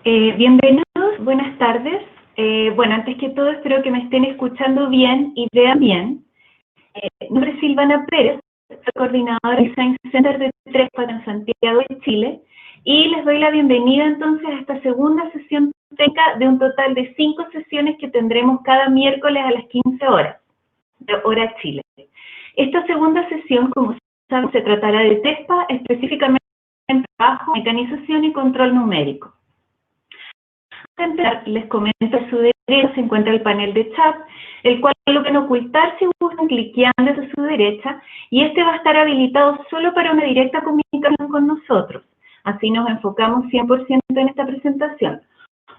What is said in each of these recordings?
Bienvenidos, buenas tardes. Bueno, antes que todo espero que me estén escuchando bien y vean bien. Mi nombre es Silvana Pérez, soy coordinadora del Design Center de Trespa en Santiago de Chile, y les doy la bienvenida entonces a esta segunda sesión técnica de un total de 5 sesiones que tendremos cada miércoles a las 15 horas, de hora Chile. Esta segunda sesión, como saben, se tratará de Trespa, específicamente en trabajo, mecanización y control numérico. Les comento a su derecha se encuentra el panel de chat, el cual lo pueden ocultar si gustan cliqueando hacia su derecha, y este va a estar habilitado solo para una directa comunicación con nosotros. Así nos enfocamos 100% en esta presentación,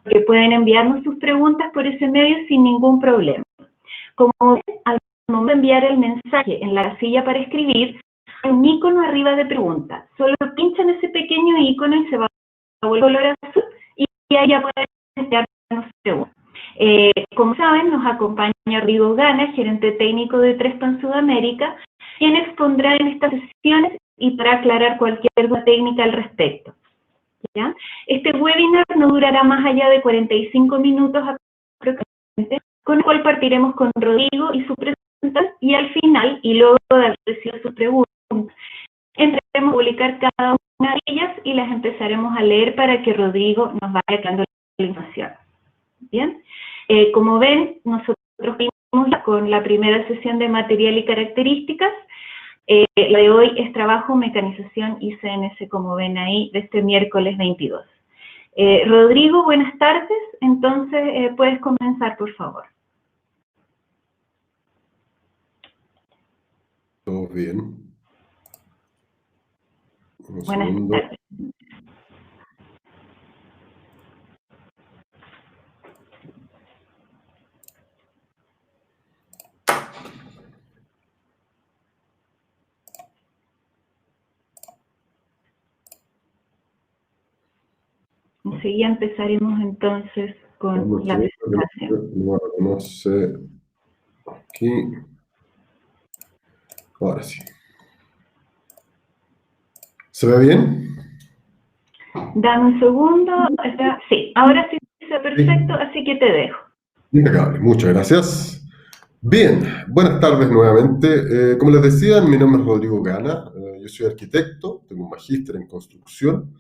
porque pueden enviarnos sus preguntas por ese medio sin ningún problema. Como ven, al momento de enviar el mensaje en la casilla para escribir, hay un icono arriba de pregunta. Solo pinchan ese pequeño icono y se va a volver color azul, y ahí ya pueden enviarnos preguntas. Como saben, nos acompaña Rodrigo Gana, gerente técnico de Trespa en Sudamérica, quien expondrá en estas sesiones y para aclarar cualquier duda técnica al respecto. ¿Ya? Este webinar no durará más allá de 45 minutos aproximadamente, con el cual partiremos con Rodrigo y su presentación, y al final, y luego de haber recibido sus preguntas, entraremos a publicar cada una de ellas y las empezaremos a leer para que Rodrigo nos vaya dando la información. Bien, como ven, nosotros vimos con la primera sesión de material y características. La de hoy es trabajo, mecanización y CNC, como ven ahí, de este miércoles 22. Rodrigo, buenas tardes. Entonces, puedes comenzar, por favor. Todo bien. Buenas tardes. Enseguida empezaremos entonces con la presentación. No sé. Aquí. Ahora sí. ¿Se ve bien? Dame un segundo. Sí, ahora sí se ve perfecto, así que te dejo. Impecable, muchas gracias. Bien, buenas tardes nuevamente. Como les decía, mi nombre es Rodrigo Gana. Yo soy arquitecto, tengo un magíster en construcción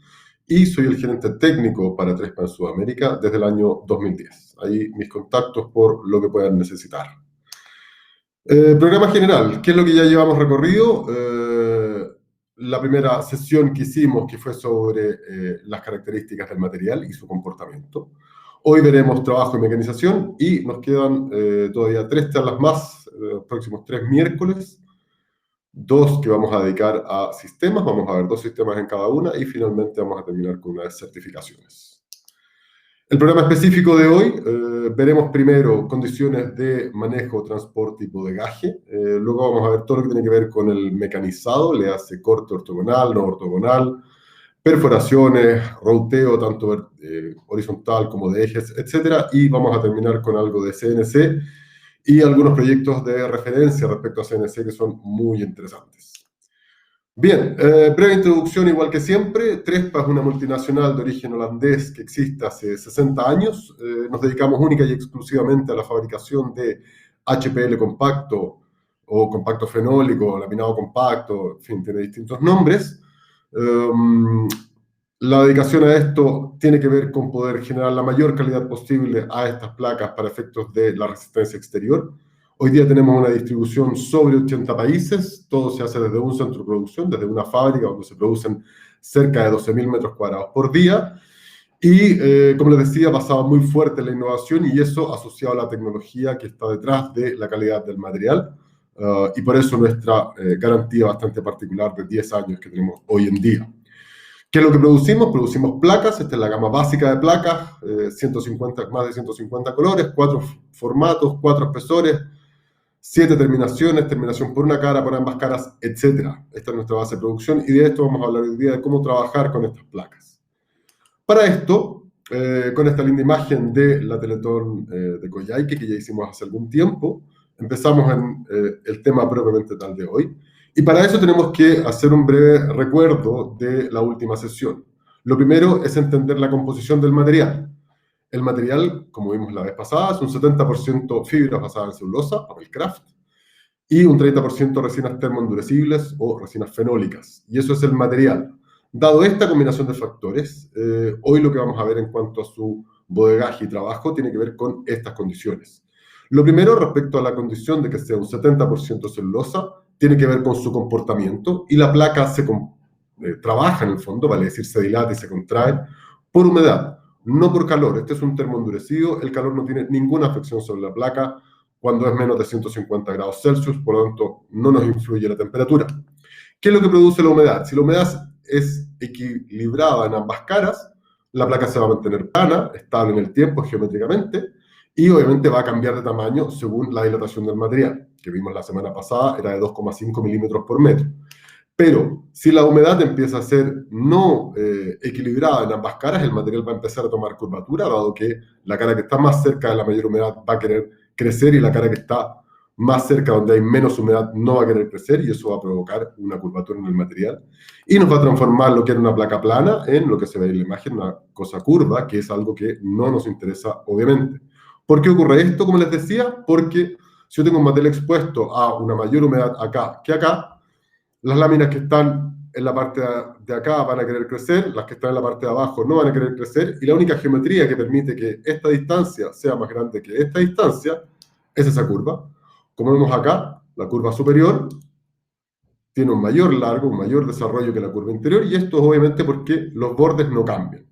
y soy el gerente técnico para Trespa en Sudamérica desde el año 2010. Ahí mis contactos por lo que puedan necesitar. Programa general, ¿qué es lo que ya llevamos recorrido? La primera sesión que hicimos, que fue sobre las características del material y su comportamiento. Hoy veremos trabajo y mecanización y nos quedan todavía 3 charlas más, próximos 3 miércoles. 2 que vamos a dedicar a sistemas, vamos a ver 2 sistemas en cada una y finalmente vamos a terminar con unas certificaciones. El programa específico de hoy, veremos primero condiciones de manejo, transporte y bodegaje. Luego vamos a ver todo lo que tiene que ver con el mecanizado, le hace corte ortogonal, no ortogonal, perforaciones, routeo tanto horizontal como de ejes, etc. Y vamos a terminar con algo de CNC y algunos proyectos de referencia respecto a CNC que son muy interesantes. Bien, breve introducción igual que siempre. Trespa es una multinacional de origen holandés que existe hace 60 años. Nos dedicamos única y exclusivamente a la fabricación de HPL compacto o compacto fenólico, laminado compacto, en fin, tiene distintos nombres. La dedicación a esto tiene que ver con poder generar la mayor calidad posible a estas placas para efectos de la resistencia exterior. Hoy día tenemos una distribución sobre 80 países, todo se hace desde un centro de producción, desde una fábrica donde se producen cerca de 12.000 metros cuadrados por día. Y, como les decía, basado muy fuerte en la innovación y eso asociado a la tecnología que está detrás de la calidad del material. Y por eso nuestra garantía bastante particular de 10 años que tenemos hoy en día. ¿Qué es lo que producimos? Producimos placas, esta es la gama básica de placas, más de 150 colores, 4 formatos, 4 espesores, 7 terminaciones, terminación por una cara, por ambas caras, etc. Esta es nuestra base de producción y de esto vamos a hablar hoy día de cómo trabajar con estas placas. Para esto, con esta linda imagen de la Teletón de Coyhaique que ya hicimos hace algún tiempo, empezamos en el tema propiamente tal de hoy. Y para eso tenemos que hacer un breve recuerdo de la última sesión. Lo primero es entender la composición del material. El material, como vimos la vez pasada, es un 70% fibras basadas en celulosa, papel craft, y un 30% resinas termoendurecibles o resinas fenólicas. Y eso es el material. Dado esta combinación de factores, hoy lo que vamos a ver en cuanto a su bodegaje y trabajo tiene que ver con estas condiciones. Lo primero, respecto a la condición de que sea un 70% celulosa, tiene que ver con su comportamiento, y la placa se trabaja en el fondo, vale decir, se dilata y se contrae por humedad, no por calor. Este es un termoendurecido, el calor no tiene ninguna afección sobre la placa cuando es menos de 150 grados Celsius, por lo tanto no nos influye la temperatura. ¿Qué es lo que produce la humedad? Si la humedad es equilibrada en ambas caras, la placa se va a mantener plana, estable en el tiempo geométricamente, y obviamente va a cambiar de tamaño según la dilatación del material, que vimos la semana pasada, era de 2,5 milímetros por metro. Pero si la humedad empieza a ser no equilibrada en ambas caras, el material va a empezar a tomar curvatura, dado que la cara que está más cerca de la mayor humedad va a querer crecer y la cara que está más cerca, donde hay menos humedad, no va a querer crecer, y eso va a provocar una curvatura en el material. Y nos va a transformar lo que era una placa plana en lo que se ve en la imagen, una cosa curva, que es algo que no nos interesa, obviamente. ¿Por qué ocurre esto? Como les decía, porque si yo tengo un material expuesto a una mayor humedad acá que acá, las láminas que están en la parte de acá van a querer crecer, las que están en la parte de abajo no van a querer crecer, y la única geometría que permite que esta distancia sea más grande que esta distancia es esa curva. Como vemos acá, la curva superior tiene un mayor largo, un mayor desarrollo que la curva interior, y esto es obviamente porque los bordes no cambian.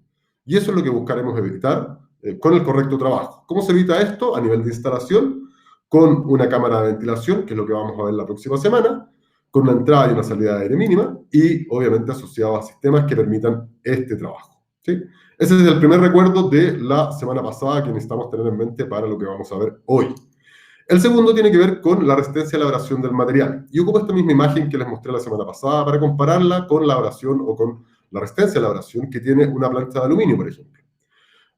Y eso es lo que buscaremos evitar con el correcto trabajo. ¿Cómo se evita esto? A nivel de instalación, con una cámara de ventilación, que es lo que vamos a ver la próxima semana, con una entrada y una salida de aire mínima, y obviamente asociado a sistemas que permitan este trabajo, ¿sí? Ese es el primer recuerdo de la semana pasada que necesitamos tener en mente para lo que vamos a ver hoy. El segundo tiene que ver con la resistencia a la abrasión del material. Y ocupo esta misma imagen que les mostré la semana pasada para compararla con la abrasión o con la resistencia a la abrasión que tiene una plancha de aluminio, por ejemplo.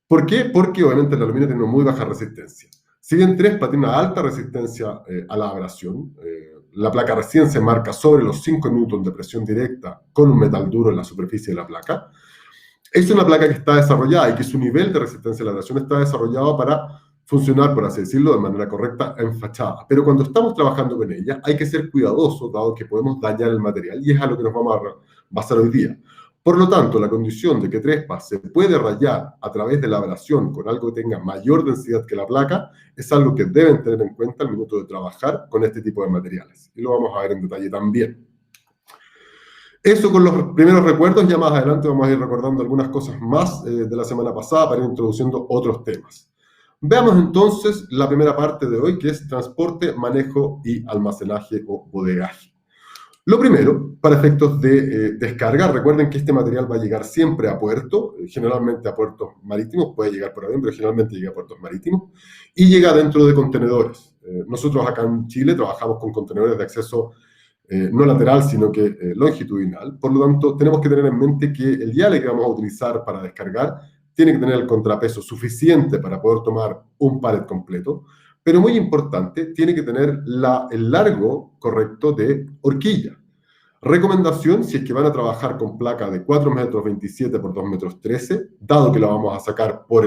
¿Por qué? Porque obviamente el aluminio tiene una muy baja resistencia. Si bien Trespa tiene una alta resistencia a la abrasión, la placa recién se marca sobre los 5 newtons de presión directa con un metal duro en la superficie de la placa. Es una placa que está desarrollada y que su nivel de resistencia a la abrasión está desarrollado para funcionar, por así decirlo, de manera correcta en fachada. Pero cuando estamos trabajando con ella, hay que ser cuidadosos, dado que podemos dañar el material, y es a lo que nos vamos a basar hoy día. Por lo tanto, la condición de que Trespa se puede rayar a través de la abrasión con algo que tenga mayor densidad que la placa es algo que deben tener en cuenta al minuto de trabajar con este tipo de materiales. Y lo vamos a ver en detalle también. Eso con los primeros recuerdos. Ya más adelante vamos a ir recordando algunas cosas más de la semana pasada para ir introduciendo otros temas. Veamos entonces la primera parte de hoy, que es transporte, manejo y almacenaje o bodegaje. Lo primero, para efectos de descarga, recuerden que este material va a llegar siempre a puerto, generalmente a puertos marítimos, puede llegar por avión, pero generalmente llega a puertos marítimos, y llega dentro de contenedores. Nosotros acá en Chile trabajamos con contenedores de acceso no lateral, sino que longitudinal. Por lo tanto, tenemos que tener en mente que el yale que vamos a utilizar para descargar tiene que tener el contrapeso suficiente para poder tomar un pallet completo, pero muy importante, tiene que tener el largo correcto de horquilla. Recomendación, si es que van a trabajar con placa de 4,27 m por 2,13 m, dado que la vamos a sacar por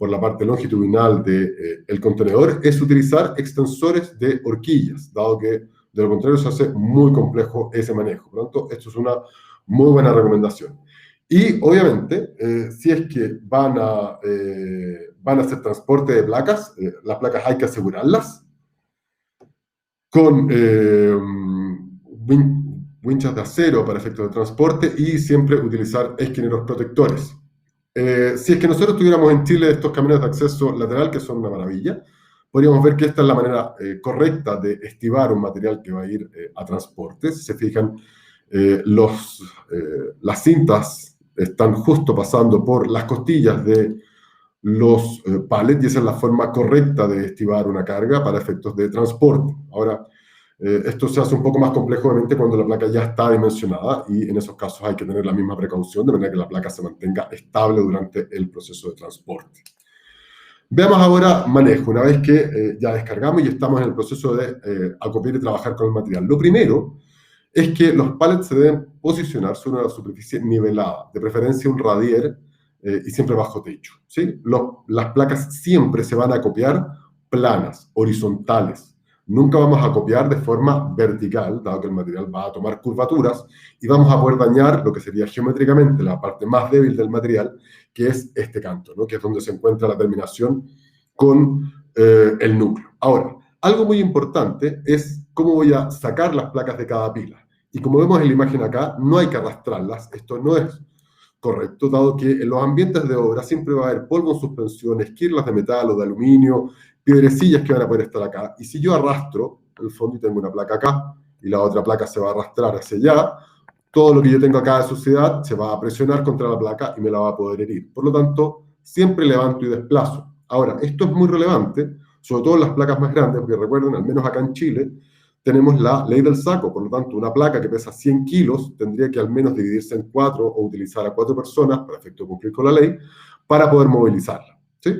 la parte longitudinal del contenedor, es utilizar extensores de horquillas, dado que de lo contrario se hace muy complejo ese manejo. Por lo tanto, esto es una muy buena recomendación. Y obviamente, si es que van a hacer transporte de placas, las placas hay que asegurarlas con winchas de acero para efectos de transporte, y siempre utilizar esquineros protectores. Si es que nosotros tuviéramos en Chile estos camiones de acceso lateral, que son una maravilla, podríamos ver que esta es la manera correcta de estivar un material que va a ir a transporte. Si se fijan, las cintas están justo pasando por las costillas de los pallets, y esa es la forma correcta de estivar una carga para efectos de transporte. Ahora, esto se hace un poco más complejo, obviamente, cuando la placa ya está dimensionada, y en esos casos hay que tener la misma precaución, de manera que la placa se mantenga estable durante el proceso de transporte. Veamos ahora manejo, una vez que ya descargamos y estamos en el proceso de acopiar y trabajar con el material. Lo primero es que los pallets se deben posicionar sobre una superficie nivelada, de preferencia un radier, y siempre bajo techo, ¿sí? Las placas siempre se van a copiar planas, horizontales. Nunca vamos a copiar de forma vertical, dado que el material va a tomar curvaturas, y vamos a poder dañar lo que sería geométricamente la parte más débil del material, que es este canto, ¿no? Que es donde se encuentra la terminación con el núcleo. Ahora, algo muy importante es cómo voy a sacar las placas de cada pila. Y como vemos en la imagen acá, no hay que arrastrarlas. Esto no es correcto, dado que en los ambientes de obra siempre va a haber polvo en suspensión, esquirlas de metal o de aluminio, piedrecillas que van a poder estar acá. Y si yo arrastro el fondo y tengo una placa acá y la otra placa se va a arrastrar hacia allá, todo lo que yo tengo acá de suciedad se va a presionar contra la placa y me la va a poder herir. Por lo tanto, siempre levanto y desplazo. Ahora, esto es muy relevante, sobre todo en las placas más grandes, porque recuerden, al menos acá en Chile, tenemos la ley del saco. Por lo tanto, una placa que pesa 100 kilos tendría que al menos dividirse en 4 o utilizar a 4 personas, para efecto de cumplir con la ley, para poder movilizarla, ¿sí?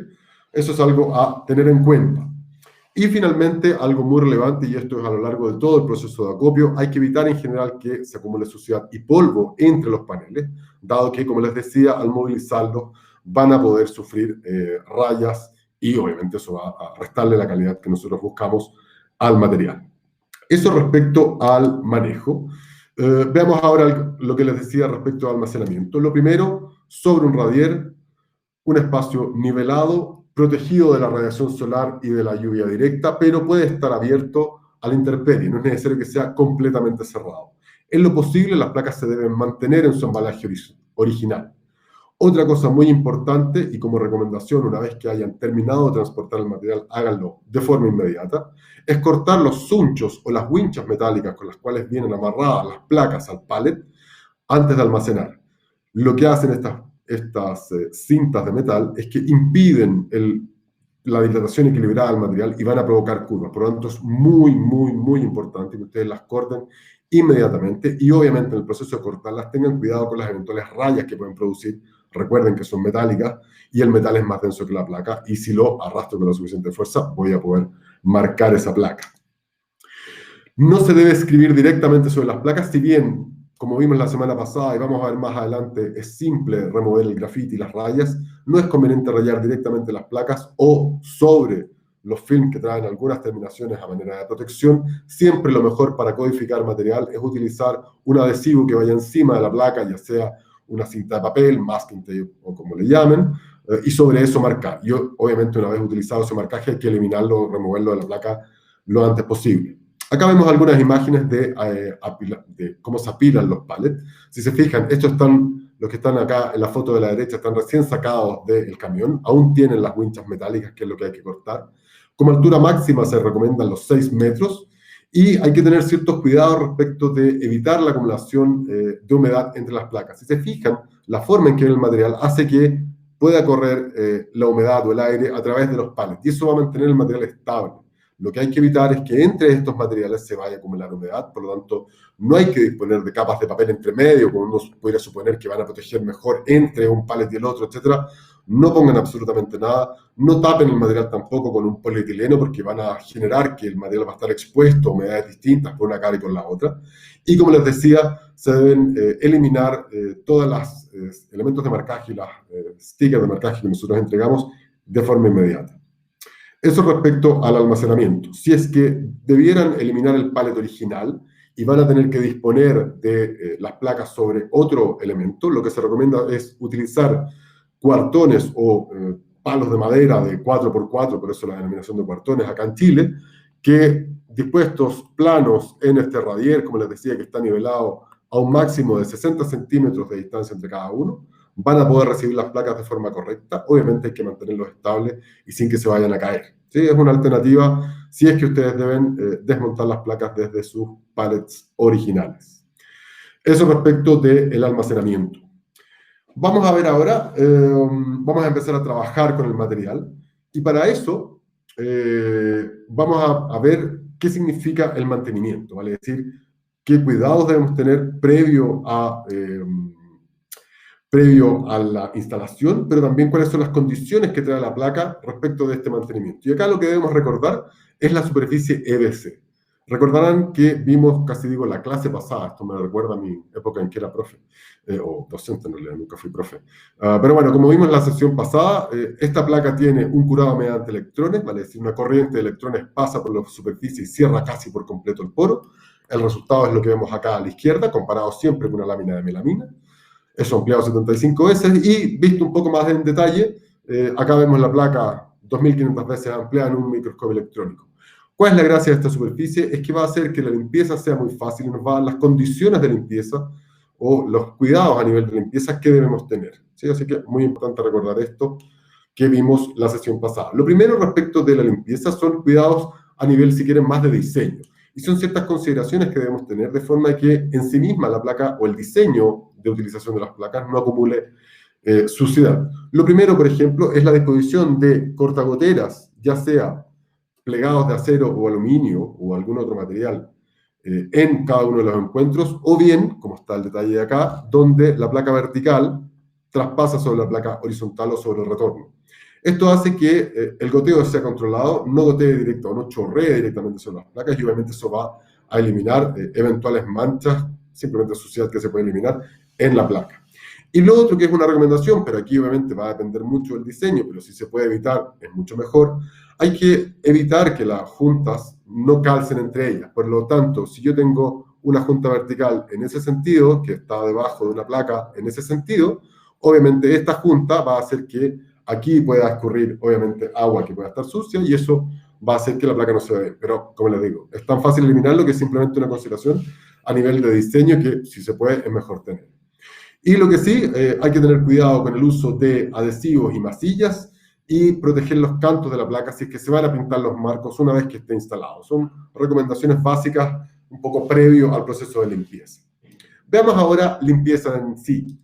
Eso es algo a tener en cuenta. Y finalmente, algo muy relevante, y esto es a lo largo de todo el proceso de acopio, hay que evitar en general que se acumule suciedad y polvo entre los paneles, dado que, como les decía, al movilizarlos van a poder sufrir rayas y obviamente eso va a restarle la calidad que nosotros buscamos al material. Eso respecto al manejo. Veamos ahora lo que les decía respecto al almacenamiento. Lo primero, sobre un radier, un espacio nivelado, protegido de la radiación solar y de la lluvia directa, pero puede estar abierto a la intemperie, no es necesario que sea completamente cerrado. En lo posible, las placas se deben mantener en su embalaje original. Otra cosa muy importante, y como recomendación, una vez que hayan terminado de transportar el material, háganlo de forma inmediata, es cortar los sunchos o las winchas metálicas con las cuales vienen amarradas las placas al pallet antes de almacenar. Lo que hacen estas cintas de metal es que impiden la dilatación equilibrada del material y van a provocar curvas. Por lo tanto, es muy, muy, muy importante que ustedes las corten inmediatamente y obviamente en el proceso de cortarlas tengan cuidado con las eventuales rayas que pueden producir. Recuerden que son metálicas y el metal es más denso que la placa y si lo arrastro con la suficiente fuerza voy a poder marcar esa placa. No se debe escribir directamente sobre las placas, si bien, como vimos la semana pasada y vamos a ver más adelante, es simple remover el grafiti y las rayas, no es conveniente rayar directamente las placas o sobre los films que traen algunas terminaciones a manera de protección. Siempre lo mejor para codificar material es utilizar un adhesivo que vaya encima de la placa, ya sea una cinta de papel, masking tape o como le llamen, y sobre eso marcar. Y obviamente una vez utilizado ese marcaje hay que eliminarlo o removerlo de la placa lo antes posible. Acá vemos algunas imágenes de cómo se apilan los pallets. Si se fijan, los que están acá en la foto de la derecha están recién sacados del camión, aún tienen las winchas metálicas, que es lo que hay que cortar. Como altura máxima se recomiendan los 6 metros y hay que tener ciertos cuidados respecto de evitar la acumulación de humedad entre las placas. Si se fijan, la forma en que viene el material hace que pueda correr la humedad o el aire a través de los pallets y eso va a mantener el material estable. Lo que hay que evitar es que entre estos materiales se vaya a acumular humedad, por lo tanto, no hay que disponer de capas de papel entre medio, como uno podría suponer que van a proteger mejor entre un pallet y el otro, etc. No pongan absolutamente nada, no tapen el material tampoco con un polietileno porque van a generar que el material va a estar expuesto a humedades distintas por una cara y por la otra. Y como les decía, se deben eliminar todos los elementos de marcaje y las stickers de marcaje que nosotros entregamos de forma inmediata. Eso respecto al almacenamiento. Si es que debieran eliminar el pallet original y van a tener que disponer de las placas sobre otro elemento, lo que se recomienda es utilizar cuartones o palos de madera de 4x4, por eso la denominación de cuartones acá en Chile, que dispuestos planos en este radier, como les decía, que está nivelado a un máximo de 60 centímetros de distancia entre cada uno, van a poder recibir las placas de forma correcta. Obviamente hay que mantenerlos estables y sin que se vayan a caer. ¿Sí? Es una alternativa si es que ustedes deben desmontar las placas desde sus pallets originales. Eso respecto del almacenamiento. Vamos a ver ahora, vamos a empezar a trabajar con el material y para eso vamos a ver qué significa el mantenimiento, ¿vale? Es decir, qué cuidados debemos tener previo a la instalación, pero también cuáles son las condiciones que trae la placa respecto de este mantenimiento. Y acá lo que debemos recordar es la superficie EBC. Recordarán que vimos, casi digo, la clase pasada, esto me recuerda a mi época en que era profe, o docente en realidad, nunca fui profe. Pero bueno, como vimos en la sesión pasada, esta placa tiene un curado mediante electrones, vale decir, una corriente de electrones pasa por la superficie y cierra casi por completo el poro. El resultado es lo que vemos acá a la izquierda, comparado siempre con una lámina de melamina. Eso ampliado 75 veces y visto un poco más en detalle, acá vemos la placa 2500 veces ampliada en un microscopio electrónico. ¿Cuál es la gracia de esta superficie? Es que va a hacer que la limpieza sea muy fácil y nos va a dar las condiciones de limpieza o los cuidados a nivel de limpieza que debemos tener. ¿Sí? Así que es muy importante recordar esto que vimos la sesión pasada. Lo primero respecto de la limpieza son cuidados a nivel, si quieren, más de diseño. Y son ciertas consideraciones que debemos tener de forma que en sí misma la placa o el diseño de utilización de las placas no acumule suciedad. Lo primero, por ejemplo, es la disposición de cortagoteras, ya sea plegados de acero o aluminio o algún otro material en cada uno de los encuentros, o bien, como está el detalle de acá, donde la placa vertical traspasa sobre la placa horizontal o sobre el retorno. Esto hace que el goteo sea controlado, no gotee directo o no chorree directamente sobre las placas y obviamente eso va a eliminar eventuales manchas, simplemente suciedad que se puede eliminar en la placa. Y lo otro que es una recomendación, pero aquí obviamente va a depender mucho del diseño, pero si se puede evitar es mucho mejor, hay que evitar que las juntas no calcen entre ellas. Por lo tanto, si yo tengo una junta vertical en ese sentido, que está debajo de una placa en ese sentido, obviamente esta junta va a hacer que aquí pueda escurrir, obviamente, agua que pueda estar sucia y eso va a hacer que la placa no se vea. Pero, como les digo, es tan fácil eliminarlo que es simplemente una consideración a nivel de diseño que, si se puede, es mejor tener. Y lo que sí, hay que tener cuidado con el uso de adhesivos y masillas y proteger los cantos de la placa si es que se van a pintar los marcos una vez que esté instalado. Son recomendaciones básicas un poco previo al proceso de limpieza. Veamos ahora limpieza en sí.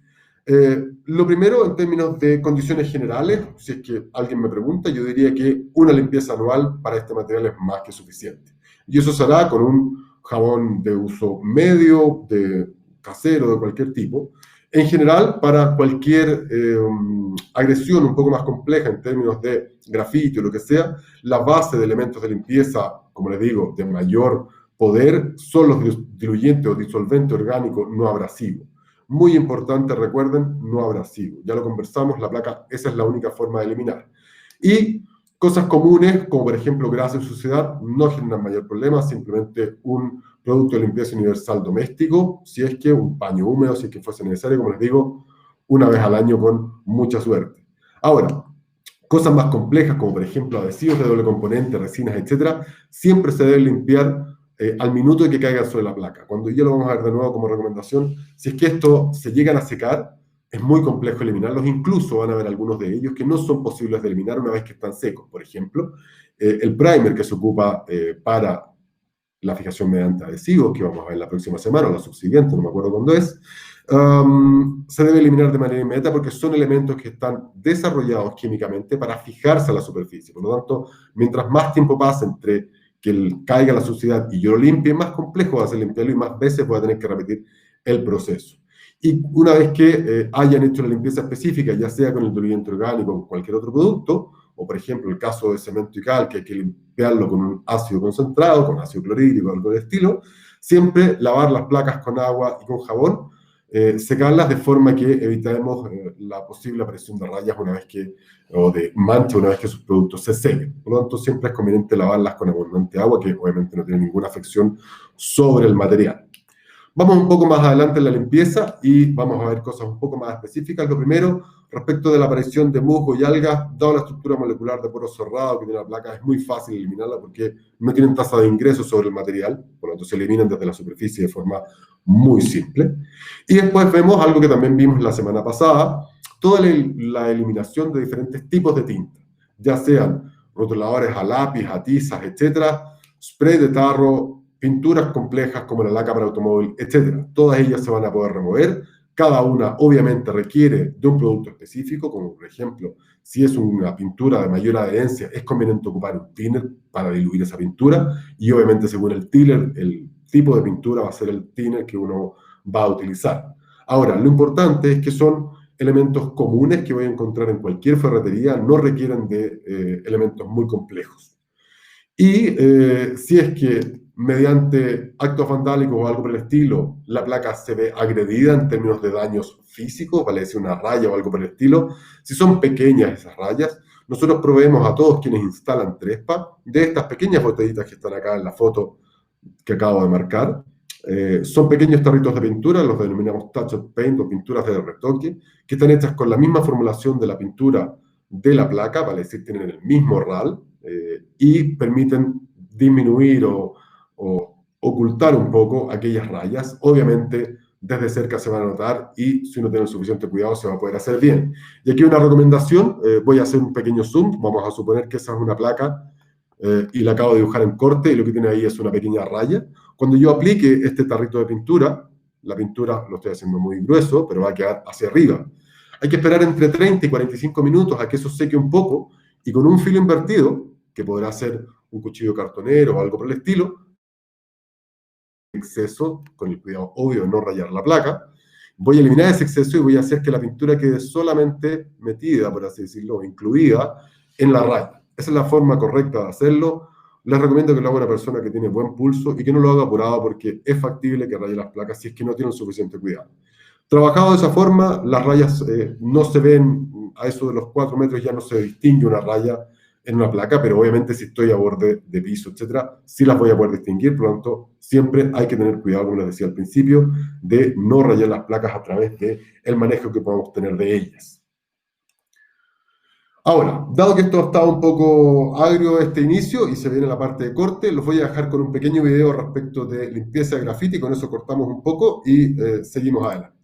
Lo primero, en términos de condiciones generales, si es que alguien me pregunta, yo diría que una limpieza anual para este material es más que suficiente. Y eso se hará con un jabón de uso medio, de casero, de cualquier tipo. En general, para cualquier agresión un poco más compleja en términos de grafito o lo que sea, la base de elementos de limpieza, como les digo, de mayor poder, son los diluyentes o disolvente orgánico no abrasivo. Muy importante, recuerden, no abrasivo. Ya lo conversamos, la placa, esa es la única forma de eliminar. Y cosas comunes, como por ejemplo grasa y suciedad, no generan mayor problema, simplemente un producto de limpieza universal doméstico, si es que un paño húmedo, si es que fuese necesario, como les digo, una vez al año con mucha suerte. Ahora, cosas más complejas, como por ejemplo adhesivos de doble componente, resinas, etcétera, siempre se debe limpiar al minuto de que caigan sobre la placa. Cuando ya lo vamos a ver de nuevo como recomendación, si es que esto se llegan a secar, es muy complejo eliminarlos, incluso van a haber algunos de ellos que no son posibles de eliminar una vez que están secos. Por ejemplo, el primer que se ocupa para la fijación mediante adhesivos, que vamos a ver la próxima semana o la subsiguiente, no me acuerdo cuándo es, se debe eliminar de manera inmediata porque son elementos que están desarrollados químicamente para fijarse a la superficie. Por lo tanto, mientras más tiempo pase entre que caiga la suciedad y yo lo limpie, más complejo va a ser limpiarlo y más veces voy a tener que repetir el proceso. Y una vez que hayan hecho la limpieza específica, ya sea con el diluyente orgánico o con cualquier otro producto, o por ejemplo el caso de cemento y cal, que hay que limpiarlo con un ácido concentrado, con ácido clorhídrico, algo de estilo, siempre lavar las placas con agua y con jabón, secarlas de forma que evitemos la posible aparición de rayas una vez que, o de mancha una vez que sus productos se sequen. Por lo tanto, siempre es conveniente lavarlas con abundante agua, que obviamente no tiene ninguna afección sobre el material. Vamos un poco más adelante en la limpieza y vamos a ver cosas un poco más específicas. Lo primero, respecto de la aparición de musgo y algas, dado la estructura molecular de poro cerrado que tiene la placa, es muy fácil eliminarla porque no tienen tasa de ingreso sobre el material, por lo tanto se eliminan desde la superficie de forma muy simple. Y después vemos algo que también vimos la semana pasada, toda la eliminación de diferentes tipos de tinta, ya sean rotuladores a lápiz, a tizas, etcétera, spray de tarro, pinturas complejas como la laca para automóvil, etc. Todas ellas se van a poder remover. Cada una obviamente requiere de un producto específico, como por ejemplo, si es una pintura de mayor adherencia, es conveniente ocupar un thinner para diluir esa pintura y obviamente según el thinner, el tipo de pintura va a ser el thinner que uno va a utilizar. Ahora, lo importante es que son elementos comunes que voy a encontrar en cualquier ferretería, no requieren de elementos muy complejos. Y si es que mediante actos vandálicos o algo por el estilo, la placa se ve agredida en términos de daños físicos, vale decir una raya o algo por el estilo. Si son pequeñas esas rayas, nosotros proveemos a todos quienes instalan Trespa de estas pequeñas botellitas que están acá en la foto que acabo de marcar. Son pequeños tarritos de pintura, los denominamos touch-up paint o pinturas de retoque, que están hechas con la misma formulación de la pintura de la placa, vale decir, tienen el mismo RAL, y permiten disminuir o ocultar un poco aquellas rayas. Obviamente, desde cerca se van a notar y si uno tiene el suficiente cuidado se va a poder hacer bien. Y aquí una recomendación, voy a hacer un pequeño zoom, vamos a suponer que esa es una placa y la acabo de dibujar en corte y lo que tiene ahí es una pequeña raya. Cuando yo aplique este tarrito de pintura, la pintura lo estoy haciendo muy grueso, pero va a quedar hacia arriba. Hay que esperar entre 30 y 45 minutos a que eso seque un poco y con un filo invertido, que podrá ser un cuchillo cartonero o algo por el estilo, exceso, con el cuidado obvio de no rayar la placa, voy a eliminar ese exceso y voy a hacer que la pintura quede solamente metida, por así decirlo, incluida en la raya. Esa es la forma correcta de hacerlo. Les recomiendo que lo haga una persona que tiene buen pulso y que no lo haga apurado porque es factible que raye las placas si es que no tienen suficiente cuidado. Trabajado de esa forma, las rayas no se ven, a eso de los 4 metros ya no se distingue una raya en una placa, pero obviamente si estoy a borde de piso, etcétera, sí las voy a poder distinguir. Por lo tanto, siempre hay que tener cuidado, como les decía al principio, de no rayar las placas a través del manejo que podamos tener de ellas. Ahora, dado que esto ha estado un poco agrio este inicio y se viene la parte de corte, los voy a dejar con un pequeño video respecto de limpieza de grafiti, con eso cortamos un poco y seguimos adelante.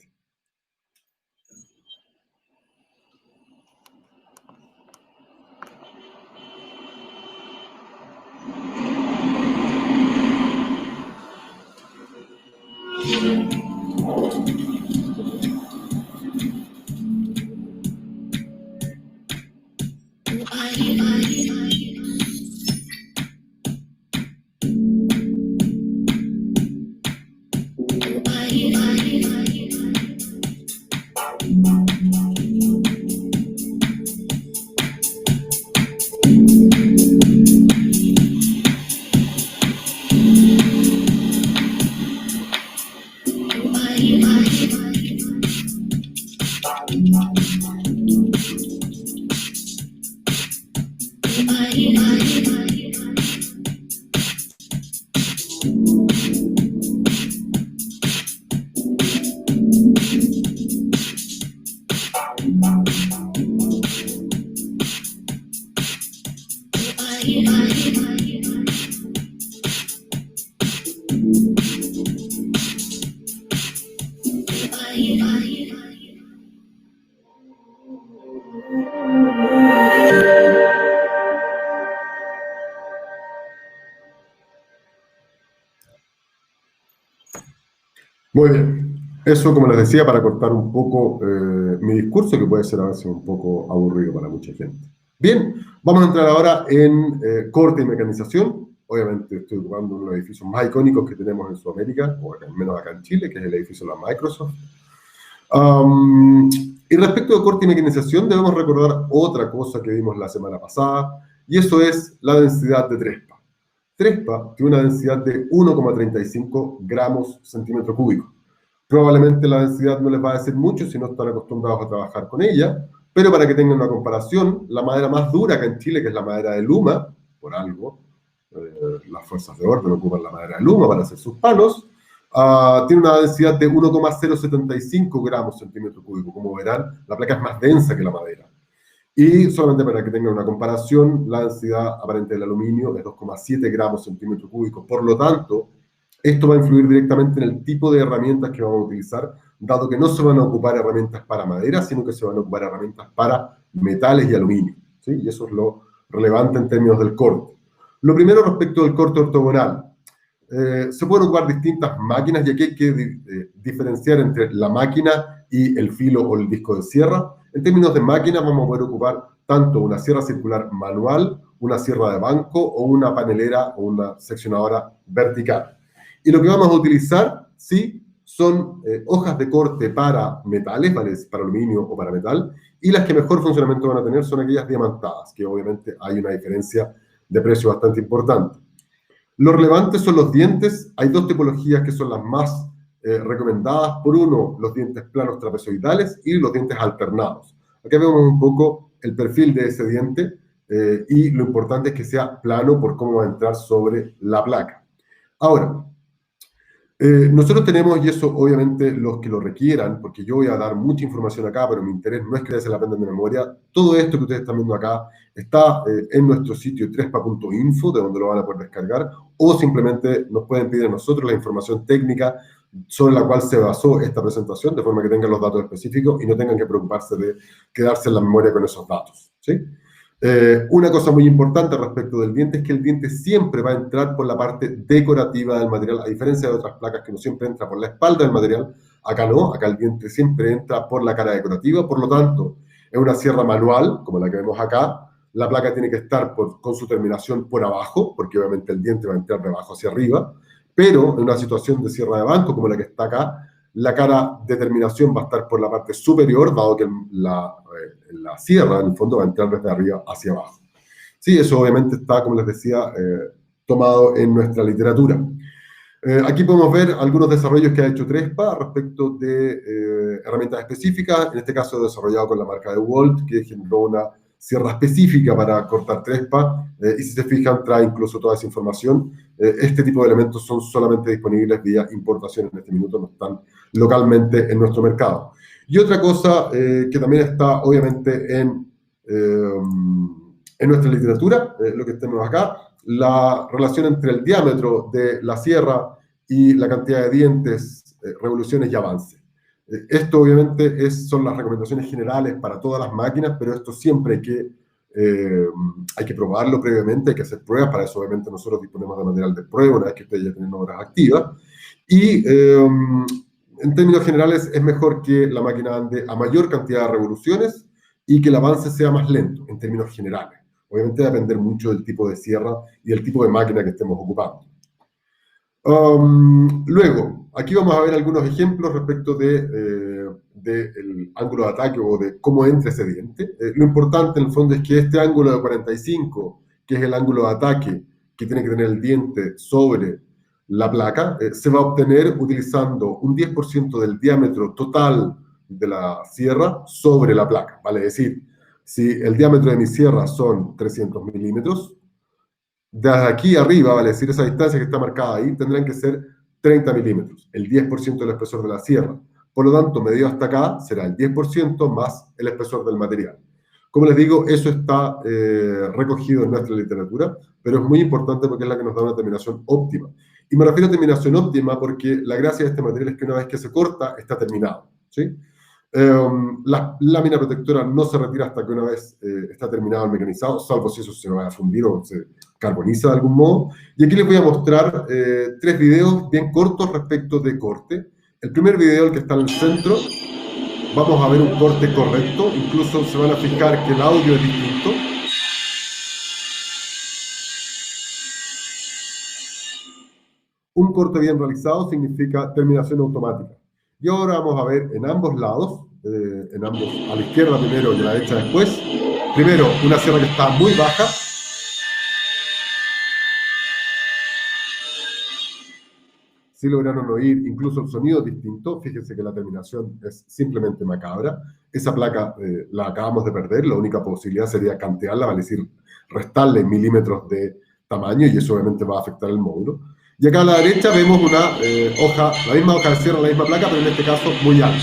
Muy bien. Eso, como les decía, para cortar un poco mi discurso, que puede ser a veces un poco aburrido para mucha gente. Bien, vamos a entrar ahora en corte y mecanización. Obviamente estoy ocupando uno de los edificios más icónicos que tenemos en Sudamérica, o al menos acá en Chile, que es el edificio de la Microsoft. Y respecto de corte y mecanización, debemos recordar otra cosa que vimos la semana pasada, y eso es la densidad de Trespa. Trespa tiene una densidad de 1,35 gramos centímetro cúbico. Probablemente la densidad no les va a decir mucho si no están acostumbrados a trabajar con ella, pero para que tengan una comparación, la madera más dura acá en Chile, que es la madera de luma, por algo, las fuerzas de orden ocupan la madera de luma para hacer sus palos, tiene una densidad de 1,075 gramos centímetro cúbico. Como verán, la placa es más densa que la madera. Y solamente para que tengan una comparación, la densidad aparente del aluminio es 2,7 gramos centímetro cúbico. Por lo tanto, esto va a influir directamente en el tipo de herramientas que vamos a utilizar, dado que no se van a ocupar herramientas para madera, sino que se van a ocupar herramientas para metales y aluminio, ¿sí? Y eso es lo relevante en términos del corte. Lo primero respecto del corte ortogonal. Se pueden ocupar distintas máquinas y aquí hay que diferenciar entre la máquina y el filo o el disco de sierra. En términos de máquina vamos a poder ocupar tanto una sierra circular manual, una sierra de banco o una panelera o una seccionadora vertical. Y lo que vamos a utilizar, sí, son hojas de corte para metales, ¿vale? Para aluminio o para metal, y las que mejor funcionamiento van a tener son aquellas diamantadas, que obviamente hay una diferencia de precio bastante importante. Lo relevante son los dientes. Hay dos tipologías que son las más recomendadas. Por uno, los dientes planos trapezoidales y los dientes alternados. Aquí vemos un poco el perfil de ese diente y lo importante es que sea plano por cómo va a entrar sobre la placa. Ahora, nosotros tenemos, y eso obviamente los que lo requieran, porque yo voy a dar mucha información acá, pero mi interés no es que se la aprendan de memoria. Todo esto que ustedes están viendo acá está en nuestro sitio trespa.info, de donde lo van a poder descargar, o simplemente nos pueden pedir a nosotros la información técnica sobre la cual se basó esta presentación, de forma que tengan los datos específicos y no tengan que preocuparse de quedarse en la memoria con esos datos, ¿sí? Una cosa muy importante respecto del diente es que el diente siempre va a entrar por la parte decorativa del material, a diferencia de otras placas que no siempre entra por la espalda del material. Acá no, acá el diente siempre entra por la cara decorativa, por lo tanto, es una sierra manual, como la que vemos acá. La placa tiene que estar con su terminación por abajo, porque obviamente el diente va a entrar de abajo hacia arriba, pero en una situación de sierra de banco, como la que está acá, la cara de terminación va a estar por la parte superior, dado que la sierra, en el fondo, va a entrar desde arriba hacia abajo. Sí, eso obviamente está, como les decía, tomado en nuestra literatura. Aquí podemos ver algunos desarrollos que ha hecho Trespa respecto de herramientas específicas, en este caso desarrollado con la marca de Walt, que generó una sierra específica para cortar Trespa, y si se fijan, trae incluso toda esa información. Este tipo de elementos son solamente disponibles vía importación en este minuto, no están localmente en nuestro mercado. Y otra cosa que también está obviamente en nuestra literatura, lo que tenemos acá, la relación entre el diámetro de la sierra y la cantidad de dientes, revoluciones y avance. Esto obviamente son las recomendaciones generales para todas las máquinas, pero esto siempre hay que probarlo previamente, hay que hacer pruebas. Para eso obviamente nosotros disponemos de material de prueba una vez que ustedes ya tienen obras activas. Y en términos generales es mejor que la máquina ande a mayor cantidad de revoluciones y que el avance sea más lento en términos generales. Obviamente va a depender mucho del tipo de sierra y del tipo de máquina que estemos ocupando. Luego, aquí vamos a ver algunos ejemplos respecto del ángulo de ataque o de cómo entra ese diente. Lo importante en el fondo es que este ángulo de 45, que es el ángulo de ataque que tiene que tener el diente sobre la placa, se va a obtener utilizando un 10% del diámetro total de la sierra sobre la placa. Vale decir, si el diámetro de mi sierra son 300 milímetros, desde aquí arriba, vale decir, esa distancia que está marcada ahí, tendrán que ser 30 milímetros, el 10% del espesor de la sierra. Por lo tanto, medido hasta acá, será el 10% más el espesor del material. Como les digo, eso está recogido en nuestra literatura, pero es muy importante porque es la que nos da una terminación óptima. Y me refiero a terminación óptima porque la gracia de este material es que una vez que se corta, está terminado, ¿sí? La lámina protectora no se retira hasta que una vez está terminado el mecanizado, salvo si eso se va a fundir o se carboniza de algún modo. Y aquí les voy a mostrar 3 videos bien cortos respecto de corte. El primer video, el que está en el centro, vamos a ver un corte correcto, incluso se van a fijar que el audio es distinto. Un corte bien realizado significa terminación automática. Y ahora vamos a ver en ambos lados, a la izquierda primero y a la derecha después. Primero, una sierra que está muy baja. Si lograron oír, incluso el sonido es distinto. Fíjense que la terminación es simplemente macabra. Esa placa la acabamos de perder. La única posibilidad sería cantearla, vale decir, restarle milímetros de tamaño, y eso obviamente va a afectar el módulo. Y acá a la derecha vemos una hoja, la misma hoja de sierra, la misma placa, pero en este caso muy alta.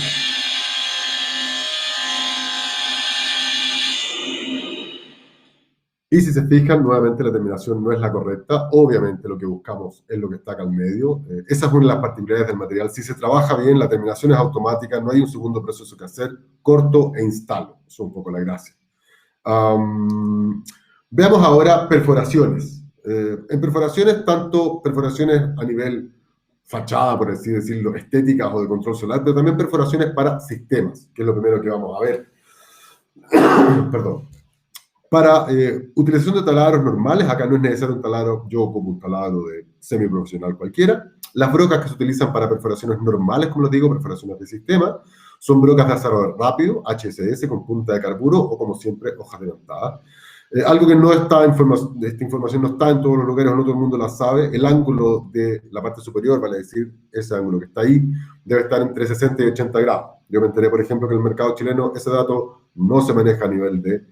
Y si se fijan, nuevamente la terminación no es la correcta. Obviamente lo que buscamos es lo que está acá al medio. Esa es una de las particularidades del material. Si se trabaja bien, la terminación es automática, no hay un segundo proceso que hacer, corto e instalo. Eso es un poco la gracia. Veamos ahora perforaciones. En perforaciones, tanto perforaciones a nivel fachada, por así decirlo, estéticas o de control solar, pero también perforaciones para sistemas, que es lo primero que vamos a ver. Perdón. Para utilización de taladros normales, acá no es necesario un taladro, yo ocupo un taladro de semiprofesional cualquiera. Las brocas que se utilizan para perforaciones normales, como les digo, perforaciones de sistema, son brocas de acero rápido, HSS, con punta de carburo o, como siempre, hojas levantadas. Algo que no está, esta información no está en todos los lugares, no todo el mundo la sabe, el ángulo de la parte superior, vale decir, ese ángulo que está ahí, debe estar entre 60 y 80 grados. Yo me enteré, por ejemplo, que en el mercado chileno ese dato no se maneja a nivel de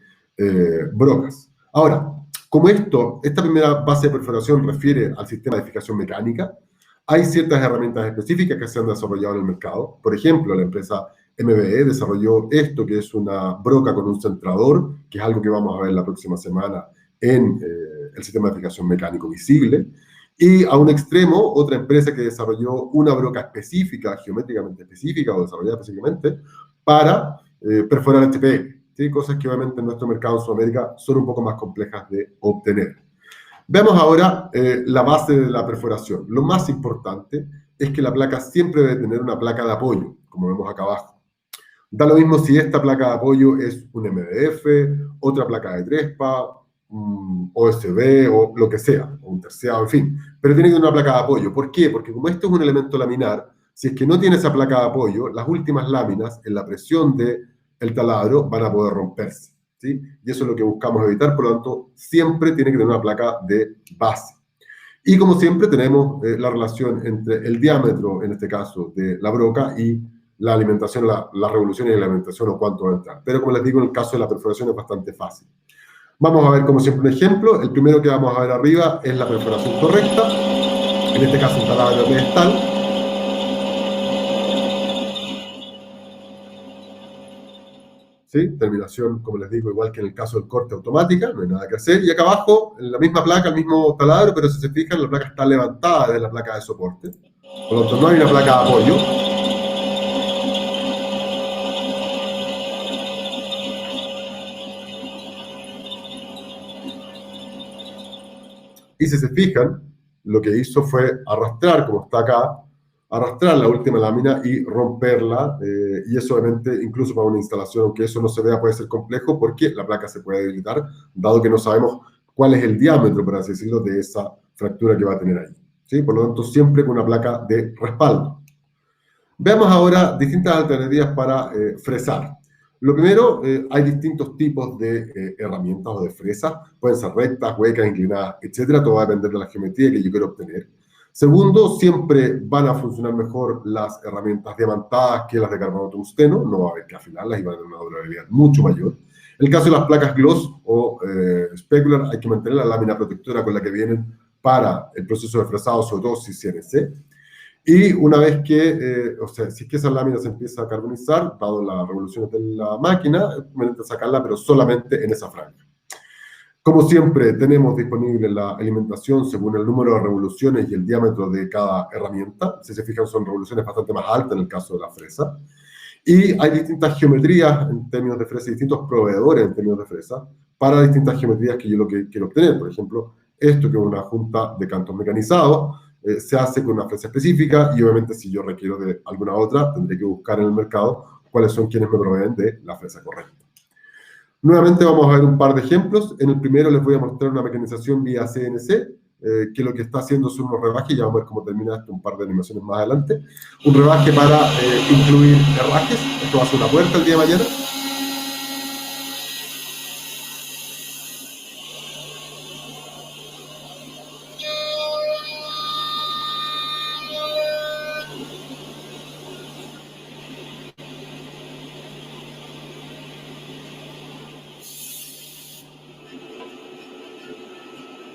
brocas. Ahora, como esta primera base de perforación refiere al sistema de edificación mecánica, hay ciertas herramientas específicas que se han desarrollado en el mercado. Por ejemplo, la empresa MBE desarrolló esto, que es una broca con un centrador, que es algo que vamos a ver la próxima semana en el sistema de edificación mecánico visible. Y a un extremo, otra empresa que desarrolló una broca específica, geométricamente específica o desarrollada específicamente, para perforar HPL. ¿Sí? Cosas que obviamente en nuestro mercado en Sudamérica son un poco más complejas de obtener. Veamos ahora la base de la perforación. Lo más importante es que la placa siempre debe tener una placa de apoyo, como vemos acá abajo. Da lo mismo si esta placa de apoyo es un MDF, otra placa de Trespa, OSB o lo que sea, o un terciado, en fin. Pero tiene que tener una placa de apoyo. ¿Por qué? Porque como esto es un elemento laminar, si es que no tiene esa placa de apoyo, las últimas láminas, en la presión del taladro, van a poder romperse. ¿Sí? Y eso es lo que buscamos evitar, por lo tanto, siempre tiene que tener una placa de base. Y como siempre tenemos la relación entre el diámetro, en este caso, de la broca y la alimentación, las revoluciones de la alimentación o cuánto va a entrar. Pero como les digo, en el caso de la perforación es bastante fácil. Vamos a ver, como siempre, un ejemplo. El primero que vamos a ver arriba es la perforación correcta. En este caso, un taladro pedestal. ¿Sí? Terminación, como les digo, igual que en el caso del corte automática, no hay nada que hacer. Y acá abajo, en la misma placa, el mismo taladro, pero si se fijan, la placa está levantada desde la placa de soporte. Por lo tanto, no hay una placa de apoyo. Y si se fijan, lo que hizo fue arrastrar, como está acá, arrastrar la última lámina y romperla, y eso obviamente, incluso para una instalación, aunque eso no se vea, puede ser complejo, porque la placa se puede debilitar, dado que no sabemos cuál es el diámetro, por así decirlo, de esa fractura que va a tener ahí. ¿Sí? Por lo tanto, siempre con una placa de respaldo. Veamos ahora distintas alternativas para fresar. Lo primero, hay distintos tipos de herramientas o de fresas. Pueden ser rectas, huecas, inclinadas, etcétera. Todo va a depender de la geometría que yo quiero obtener. Segundo, siempre van a funcionar mejor las herramientas diamantadas que las de carbono tungsteno. No va a haber que afilarlas y van a tener una durabilidad mucho mayor. En el caso de las placas gloss o specular, hay que mantener la lámina protectora con la que vienen para el proceso de fresado, sobre todo si es CNC. Y una vez que, o sea, si es que esa lámina se empieza a carbonizar, dado las revoluciones de la máquina, es conveniente sacarla, pero solamente en esa franja. Como siempre, tenemos disponible la alimentación según el número de revoluciones y el diámetro de cada herramienta. Si se fijan, son revoluciones bastante más altas en el caso de la fresa. Y hay distintas geometrías en términos de fresa, distintos proveedores en términos de fresa, para distintas geometrías que yo lo que quiero obtener. Por ejemplo, esto que es una junta de cantos mecanizados, se hace con una fresa específica y obviamente si yo requiero de alguna otra, tendré que buscar en el mercado cuáles son quienes me proveen de la fresa correcta. Nuevamente vamos a ver un par de ejemplos. En el primero les voy a mostrar una mecanización vía CNC, que lo que está haciendo son unos rebajes, ya vamos a ver cómo termina esto un par de animaciones más adelante. Un rebaje para incluir herrajes, esto va a ser una puerta el día de mañana.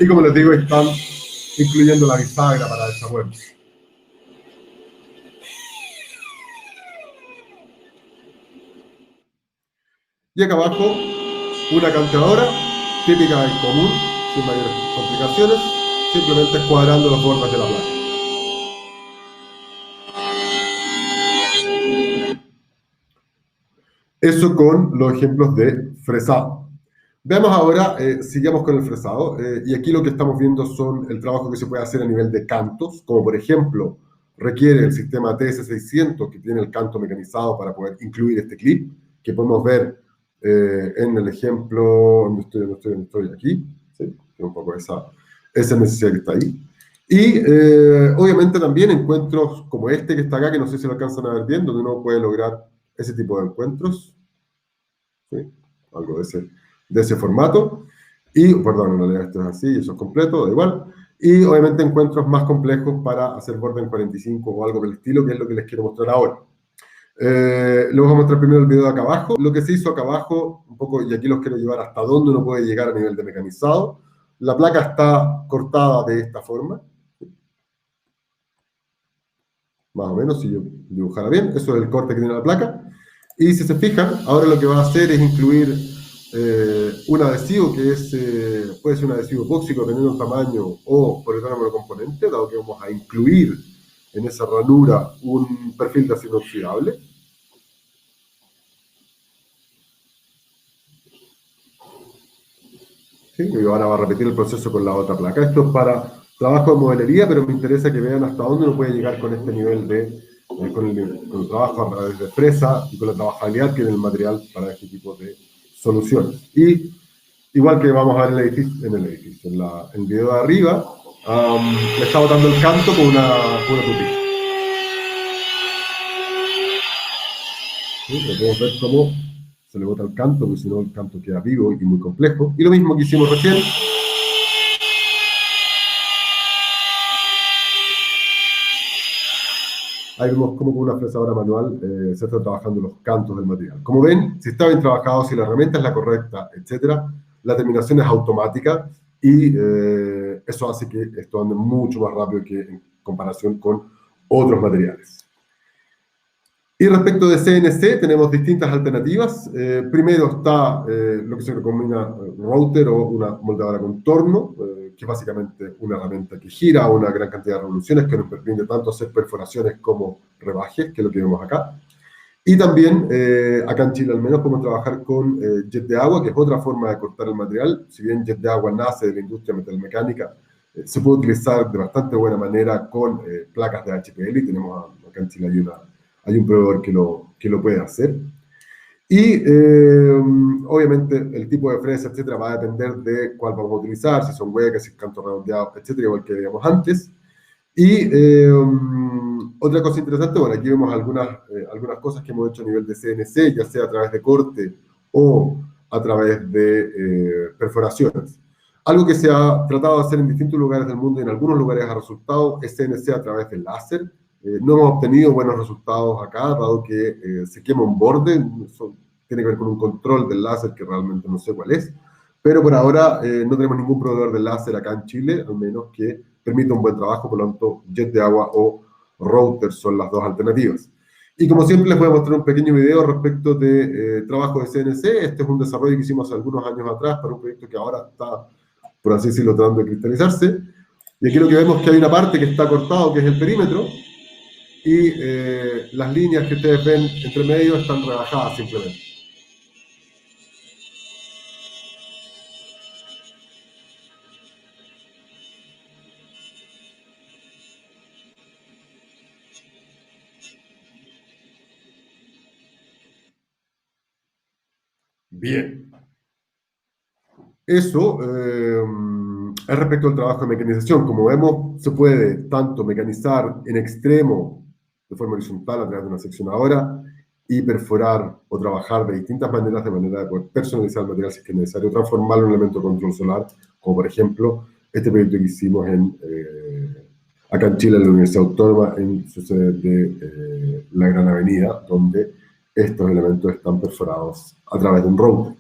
Y como les digo, están incluyendo la bisagra para esa puerta. Y acá abajo, una canteadora típica y común, sin mayores complicaciones, simplemente cuadrando los bordes de la placa. Eso con los ejemplos de fresado. Veamos ahora, sigamos con el fresado, y aquí lo que estamos viendo son el trabajo que se puede hacer a nivel de cantos, como por ejemplo, requiere el sistema TS600, que tiene el canto mecanizado para poder incluir este clip, que podemos ver en el ejemplo, donde estoy aquí, ¿sí? Tiene un poco esa necesidad que está ahí. Y obviamente también encuentros como este que está acá, que no sé si lo alcanzan a ver bien, donde uno puede lograr ese tipo de encuentros, ¿sí? Algo de ese formato. Y, perdón, en realidad esto es así, eso es completo, da igual. Y obviamente encuentros más complejos para hacer borde en 45 o algo del estilo, que es lo que les quiero mostrar ahora. Les voy a mostrar primero el video de acá abajo. Lo que se hizo acá abajo, un poco, y aquí los quiero llevar hasta dónde uno puede llegar a nivel de mecanizado. La placa está cortada de esta forma. Más o menos, si yo dibujara bien. Eso es el corte que tiene la placa. Y si se fijan, ahora lo que va a hacer es incluir un adhesivo que es, puede ser un adhesivo epóxico dependiendo del tamaño o poliuretano monocomponente, dado que vamos a incluir en esa ranura un perfil de acero inoxidable. ¿Sí? Y ahora va a repetir el proceso con la otra placa. Esto es para trabajo de modelería, pero me interesa que vean hasta dónde uno puede llegar con este nivel de, con el trabajo a través de fresa y con la trabajabilidad que tiene el material para este tipo de soluciones. Y igual que vamos a ver en el video de arriba, le está botando el canto con una tupida. ¿Sí? Podemos ver cómo se le bota el canto, porque si no el canto queda vivo y muy complejo. Y lo mismo que hicimos recién. Ahí vemos cómo con una fresadora manual se están trabajando los cantos del material. Como ven, si está bien trabajado, si la herramienta es la correcta, etc., la terminación es automática y eso hace que esto ande mucho más rápido que en comparación con otros materiales. Y respecto de CNC, tenemos distintas alternativas. Primero está lo que se denomina router o una moldadora con torno, que es básicamente una herramienta que gira a una gran cantidad de revoluciones, que nos permite tanto hacer perforaciones como rebajes, que es lo que vemos acá. Y también, acá en Chile al menos, podemos trabajar con jet de agua, que es otra forma de cortar el material. Si bien jet de agua nace de la industria metalmecánica, se puede utilizar de bastante buena manera con placas de HPL, y tenemos acá en Chile hay un proveedor que lo puede hacer. Y obviamente el tipo de fresa, etcétera, va a depender de cuál vamos a utilizar, si son huecas, si es canto redondeado, etcétera, igual que veíamos antes. Y otra cosa interesante, bueno, aquí vemos algunas cosas que hemos hecho a nivel de CNC, ya sea a través de corte o a través de perforaciones. Algo que se ha tratado de hacer en distintos lugares del mundo y en algunos lugares ha resultado es CNC a través del láser. No hemos obtenido buenos resultados acá, dado que se quema un borde. Eso tiene que ver con un control del láser que realmente no sé cuál es. Pero por ahora no tenemos ningún proveedor de láser acá en Chile, al menos que permita un buen trabajo. Por lo tanto, jet de agua o router son las dos alternativas. Y como siempre les voy a mostrar un pequeño video respecto de trabajo de CNC. Este es un desarrollo que hicimos algunos años atrás para un proyecto que ahora está, por así decirlo, tratando de cristalizarse. Y aquí lo que vemos es que hay una parte que está cortado, que es el perímetro, y las líneas que ustedes ven entre medio están rebajadas simplemente. Bien. Eso es respecto al trabajo de mecanización. Como vemos, se puede tanto mecanizar en extremo, de forma horizontal, a través de una seccionadora, y perforar o trabajar de distintas maneras, de manera de poder personalizar el material si es que es necesario, transformarlo en un elemento de control solar, como por ejemplo este proyecto que hicimos acá en Chile, en la Universidad Autónoma, en su sede de la Gran Avenida, donde estos elementos están perforados a través de un router.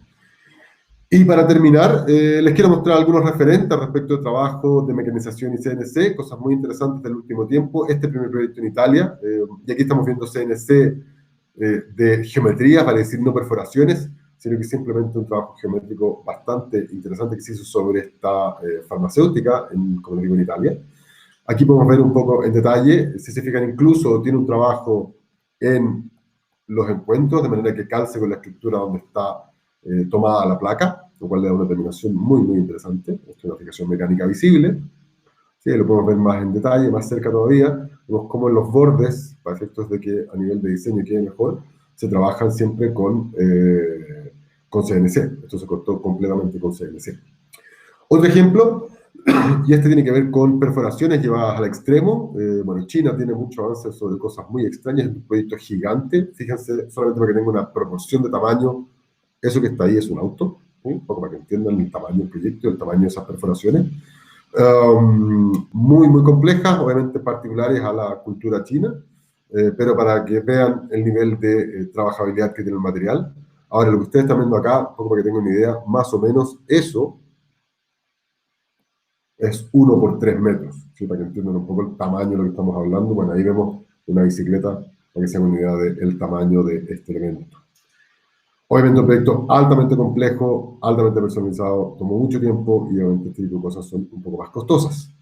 Y para terminar, les quiero mostrar algunos referentes respecto al trabajo de mecanización y CNC, cosas muy interesantes del último tiempo. Este primer proyecto en Italia, y aquí estamos viendo CNC de geometría, para decir no perforaciones, sino que simplemente un trabajo geométrico bastante interesante que se hizo sobre esta farmacéutica, como digo, en Italia. Aquí podemos ver un poco en detalle, si se fijan, incluso tiene un trabajo en los encuentros, de manera que calce con la estructura donde está tomada la placa, lo cual le da una terminación muy, muy interesante. Esta es una aplicación mecánica visible. Sí, lo podemos ver más en detalle, más cerca todavía. Vemos cómo en los bordes, para efectos de que a nivel de diseño quede mejor, se trabajan siempre con CNC. Esto se cortó completamente con CNC. Otro ejemplo, y este tiene que ver con perforaciones llevadas al extremo. Bueno, China tiene mucho avance sobre cosas muy extrañas, es un proyecto gigante. Fíjense, solamente para que tenga una proporción de tamaño, eso que está ahí es un auto. ¿sí? Un poco para que entiendan el tamaño del proyecto y el tamaño de esas perforaciones. Muy complejas, obviamente particulares a la cultura china, pero para que vean el nivel de trabajabilidad que tiene el material. Ahora, lo que ustedes están viendo acá, un poco para que tengan una idea, más o menos eso es 1 por 3 metros, ¿sí? Para que entiendan un poco el tamaño de lo que estamos hablando. Bueno, ahí vemos una bicicleta, para que se hagan una idea del tamaño de este elemento. Obviamente un proyecto altamente complejo, altamente personalizado, tomó mucho tiempo y obviamente este tipo de cosas son un poco más costosas.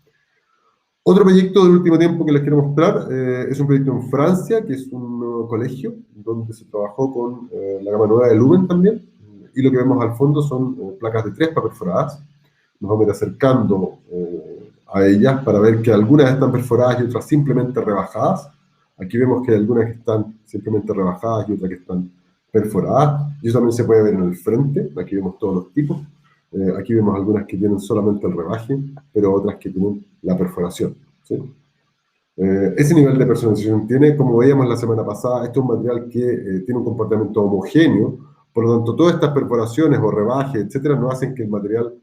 Otro proyecto del último tiempo que les quiero mostrar es un proyecto en Francia, que es un colegio donde se trabajó con la gama nueva de Lumen también, y lo que vemos al fondo son placas de Trespa perforadas. Nos vamos a ir acercando a ellas para ver que algunas están perforadas y otras simplemente rebajadas. Aquí vemos que hay algunas que están simplemente rebajadas y otras que están perforadas. Y eso también se puede ver en el frente. Aquí vemos todos los tipos. Aquí vemos algunas que tienen solamente el rebaje, pero otras que tienen la perforación, ¿sí? Ese nivel de personalización tiene, como veíamos la semana pasada, este es un material que tiene un comportamiento homogéneo, por lo tanto todas estas perforaciones o rebajes, etcétera, no hacen que el material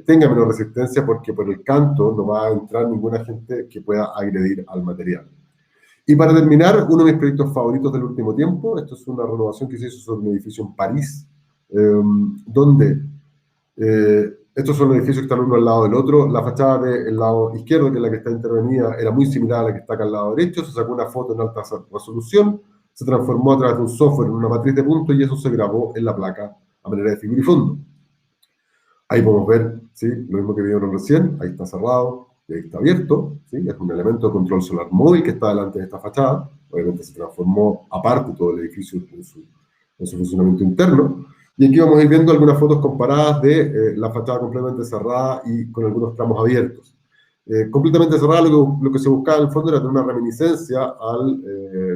tenga menos resistencia, porque por el canto no va a entrar ningún agente que pueda agredir al material. Y para terminar, uno de mis proyectos favoritos del último tiempo, esto es una renovación que se hizo sobre un edificio en París, donde estos son los edificios que están uno al lado del otro. La fachada del lado izquierdo, que es la que está intervenida, era muy similar a la que está acá al lado derecho. Se sacó una foto en alta resolución, se transformó a través de un software en una matriz de puntos y eso se grabó en la placa a manera de figura y fondo. Ahí podemos ver, ¿sí?, lo mismo que vieron recién. Ahí está cerrado y ahí está abierto, ¿sí? Es un elemento de control solar móvil que está delante de esta fachada. Obviamente se transformó aparte todo el edificio en su funcionamiento interno. Y aquí vamos a ir viendo algunas fotos comparadas de la fachada completamente cerrada y con algunos tramos abiertos. Completamente cerrada, lo que se buscaba en el fondo era tener una reminiscencia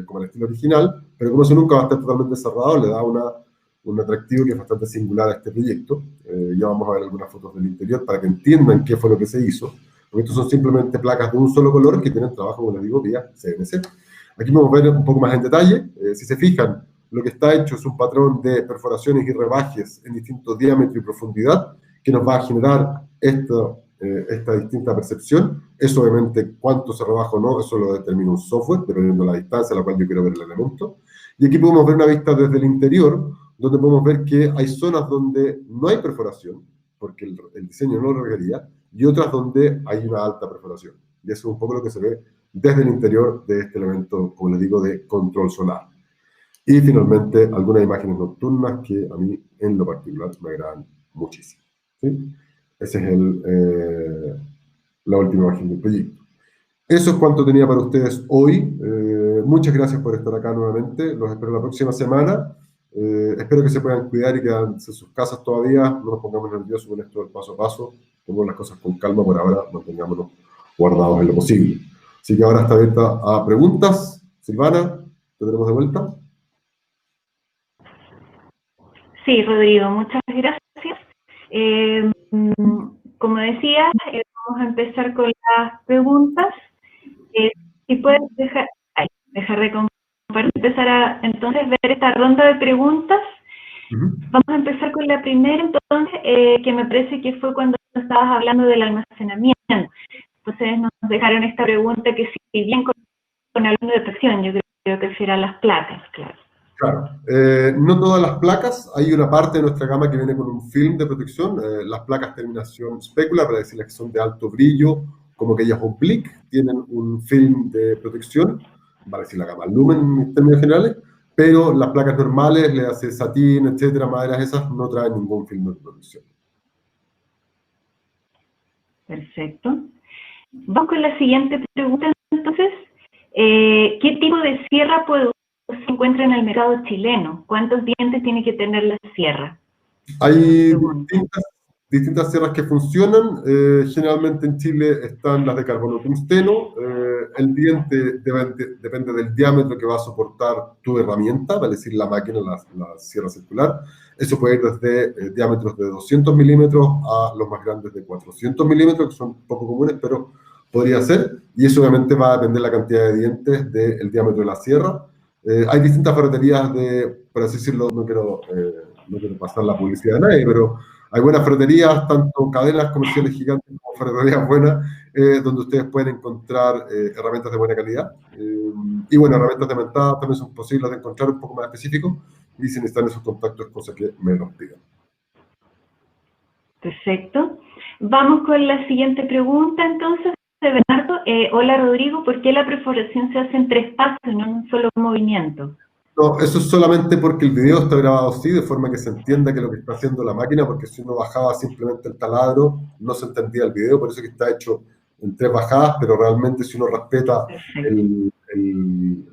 como el estilo original, pero como eso nunca va a estar totalmente cerrado, le da un atractivo que es bastante singular a este proyecto. Ya vamos a ver algunas fotos del interior para que entiendan qué fue lo que se hizo, porque estos son simplemente placas de un solo color que tienen trabajo, como les digo, vía CNC. Aquí vamos a ver un poco más en detalle. Si se fijan, lo que está hecho es un patrón de perforaciones y rebajes en distintos diámetros y profundidad que nos va a generar esta distinta percepción. Eso, obviamente, cuánto se rebaja o no, eso lo determina un software, dependiendo de la distancia a la cual yo quiero ver el elemento. Y aquí podemos ver una vista desde el interior, donde podemos ver que hay zonas donde no hay perforación, porque el diseño no lo requería, y otras donde hay una alta perforación. Y eso es un poco lo que se ve desde el interior de este elemento, como les digo, de control solar. Y finalmente, algunas imágenes nocturnas que a mí, en lo particular, me agradan muchísimo, ¿sí? Esa es la última imagen del proyecto. Eso es cuanto tenía para ustedes hoy. Muchas gracias por estar acá nuevamente. Los espero la próxima semana. Espero que se puedan cuidar y quedarse en sus casas todavía. No nos pongamos nerviosos con esto del paso a paso. Tomemos las cosas con calma por ahora. Mantengámonos guardados en lo posible. Así que ahora está abierta a preguntas. Silvana, ¿te tenemos de vuelta? Sí, Rodrigo, muchas gracias. Como decía, vamos a empezar con las preguntas. Si puedes dejar de compartir, empezar a entonces ver esta ronda de preguntas. Vamos a empezar con la primera, entonces, que me parece que fue cuando estabas hablando del almacenamiento. Entonces nos dejaron esta pregunta que si bien con alguna detección, yo creo que refiere a las placas, claro. Claro, no todas las placas, hay una parte de nuestra gama que viene con un film de protección, las placas terminación specular, para decirles que son de alto brillo, como aquellas oblique, tienen un film de protección, para decir la gama lumen en términos generales, pero las placas normales, le hace satín, etcétera, maderas esas, no traen ningún film de protección. Perfecto. Vamos con la siguiente pregunta, entonces. ¿Qué tipo de sierra se encuentra en el mercado chileno? ¿Cuántos dientes tiene que tener la sierra? Hay distintas sierras que funcionan. Generalmente en Chile están las de carbono tungsteno. El diente depende del diámetro que va a soportar tu herramienta, vale decir la máquina, la sierra circular. Eso puede ir desde diámetros de 200 milímetros a los más grandes de 400 milímetros, que son poco comunes, pero podría ser. Y eso obviamente va a depender de la cantidad de dientes del diámetro de la sierra. Hay distintas ferreterías por así decirlo, no quiero pasar la publicidad a nadie, pero Hay buenas ferreterías, tanto cadenas comerciales gigantes como ferreterías buenas, donde ustedes pueden encontrar herramientas de buena calidad. Y bueno, herramientas de mentada también son posibles de encontrar un poco más específicos, y si necesitan esos contactos, cosa que me los pidan. Perfecto. Vamos con la siguiente pregunta, entonces, de Bernardo. Hola, Rodrigo, ¿por qué la perforación se hace en 3 pasos y no en un solo movimiento? No, eso es solamente porque el video está grabado así, de forma que se entienda que lo que está haciendo la máquina, porque si uno bajaba simplemente el taladro, no se entendía el video, por eso que está hecho en 3 bajadas, pero realmente si uno respeta en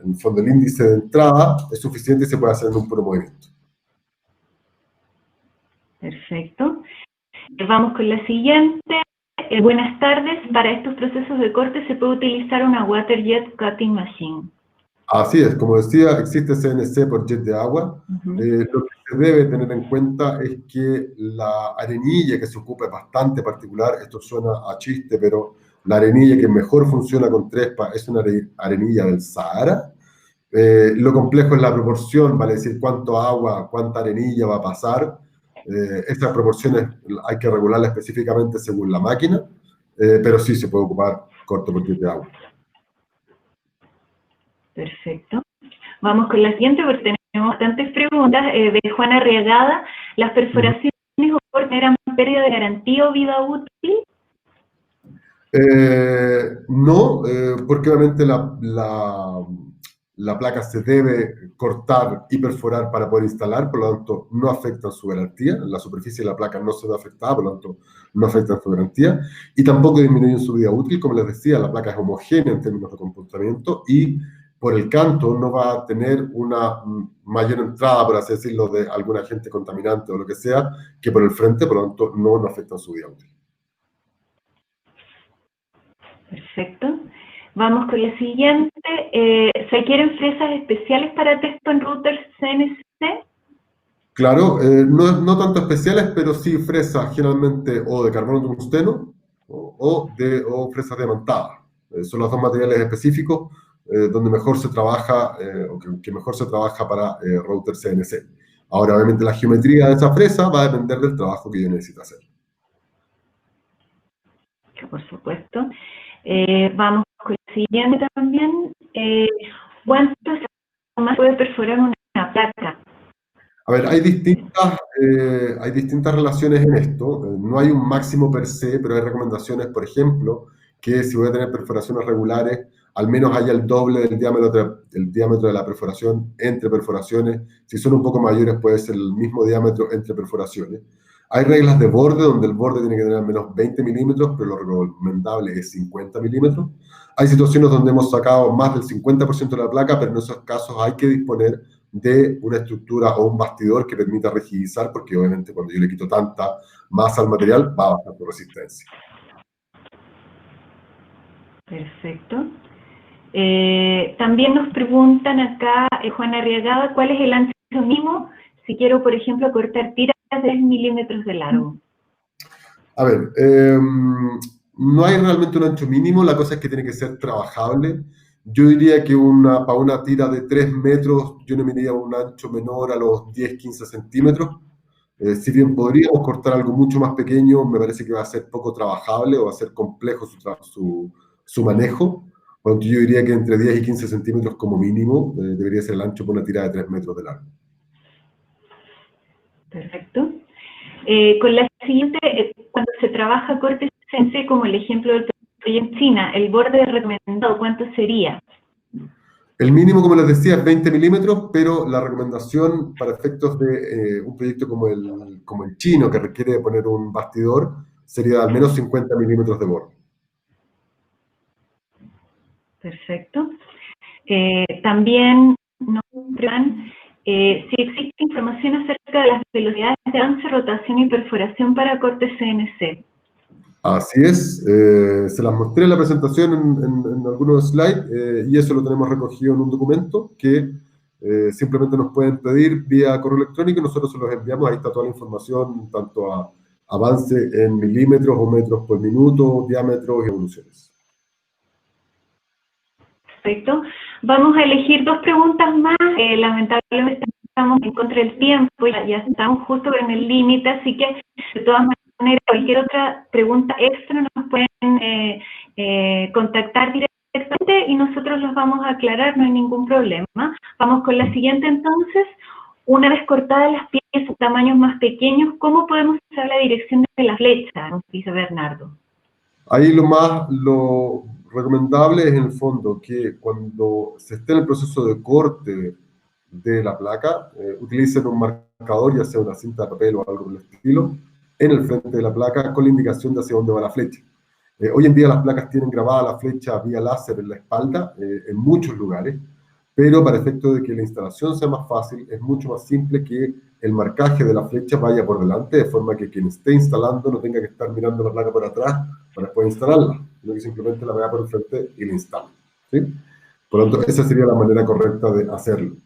el fondo el índice de entrada, es suficiente y se puede hacer en un puro movimiento. Perfecto. Vamos con la siguiente. Buenas tardes. Para estos procesos de corte se puede utilizar una Water Jet Cutting Machine. Así es, como decía, existe CNC por jet de agua. Lo que se debe tener en cuenta es que la arenilla que se ocupa es bastante particular. Esto suena a chiste, pero la arenilla que mejor funciona con Trespa es una arenilla del Sahara. Lo complejo es la proporción, vale decir cuánto agua, cuánta arenilla va a pasar. Estas proporciones hay que regularlas específicamente según la máquina, pero sí se puede ocupar corto por jet de agua. Perfecto. Vamos con la siguiente porque tenemos bastantes preguntas. De Juana Arriagada, ¿las perforaciones o cortes eran pérdida de garantía o vida útil? No, porque obviamente la placa se debe cortar y perforar para poder instalar, por lo tanto no afecta su garantía, la superficie de la placa no se ve afectada, por lo tanto no afecta su garantía, y tampoco disminuyen su vida útil. Como les decía, la placa es homogénea en términos de comportamiento y por el canto no va a tener una mayor entrada, por así decirlo, de algún agente contaminante o lo que sea, que por el frente, por lo tanto no afecta su vida útil. Perfecto. Vamos con la siguiente. ¿Se quieren fresas especiales para texto en routers CNC? Claro, no tanto especiales, pero sí fresas generalmente o de carbono tungsteno o fresas diamantadas. Son los dos materiales específicos donde mejor se trabaja, o que mejor se trabaja para router CNC. Ahora, obviamente, la geometría de esa fresa va a depender del trabajo que yo necesite hacer. Por supuesto. Vamos con el siguiente también. ¿Cuánto más puede perforar una placa? A ver, hay distintas relaciones en esto. No hay un máximo per se, pero hay recomendaciones, por ejemplo, que si voy a tener perforaciones regulares, al menos haya el doble del diámetro de la perforación entre perforaciones. Si son un poco mayores, puede ser el mismo diámetro entre perforaciones. Hay reglas de borde, donde el borde tiene que tener al menos 20 milímetros, pero lo recomendable es 50 milímetros. Hay situaciones donde hemos sacado más del 50% de la placa, pero en esos casos hay que disponer de una estructura o un bastidor que permita rigidizar, porque obviamente cuando yo le quito tanta masa al material, va a bajar su resistencia. Perfecto. También nos preguntan acá, Juana Arriagada, ¿cuál es el ancho mínimo si quiero, por ejemplo, cortar tiras de 3 milímetros de largo? A ver, no hay realmente un ancho mínimo, la cosa es que tiene que ser trabajable. Yo diría que para una tira de 3 metros, yo no me iría a un ancho menor a los 10-15 centímetros. Si bien podríamos cortar algo mucho más pequeño, me parece que va a ser poco trabajable o va a ser complejo su manejo. Por lo tanto, yo diría que entre 10 y 15 centímetros como mínimo debería ser el ancho por una tira de 3 metros de largo. Perfecto. Con la siguiente, cuando se trabaja corte CNC, como el ejemplo del proyecto en China, el borde recomendado, ¿cuánto sería? El mínimo, como les decía, es 20 milímetros, pero la recomendación para efectos de un proyecto como el chino, que requiere poner un bastidor, sería al menos 50 milímetros de borde. Perfecto. También nos preguntan si existe información acerca de las velocidades de avance, rotación y perforación para corte CNC. Así es, se las mostré en la presentación en algunos slides y eso lo tenemos recogido en un documento que simplemente nos pueden pedir vía correo electrónico y nosotros se los enviamos. Ahí está toda la información, tanto a avance en milímetros o metros por minuto, diámetros y evoluciones. Perfecto. Vamos a elegir 2 preguntas más. Lamentablemente estamos en contra del tiempo, ya estamos justo en el límite, así que de todas maneras, cualquier otra pregunta extra nos pueden contactar directamente y nosotros los vamos a aclarar, no hay ningún problema. Vamos con la siguiente entonces. Una vez cortadas las piezas en tamaños más pequeños, ¿cómo podemos usar la dirección de la flecha? Nos dice Bernardo. Ahí lo recomendable es en el fondo que cuando se esté en el proceso de corte de la placa, utilicen un marcador, ya sea una cinta de papel o algo por el estilo, en el frente de la placa con la indicación de hacia dónde va la flecha. Hoy en día las placas tienen grabada la flecha vía láser en la espalda, en muchos lugares, pero para efecto de que la instalación sea más fácil, es mucho más simple que el marcaje de la flecha vaya por delante, de forma que quien esté instalando no tenga que estar mirando la placa por atrás para después instalarla, sino que simplemente la vea por el frente y la instale, ¿sí? Por lo tanto, esa sería la manera correcta de hacerlo.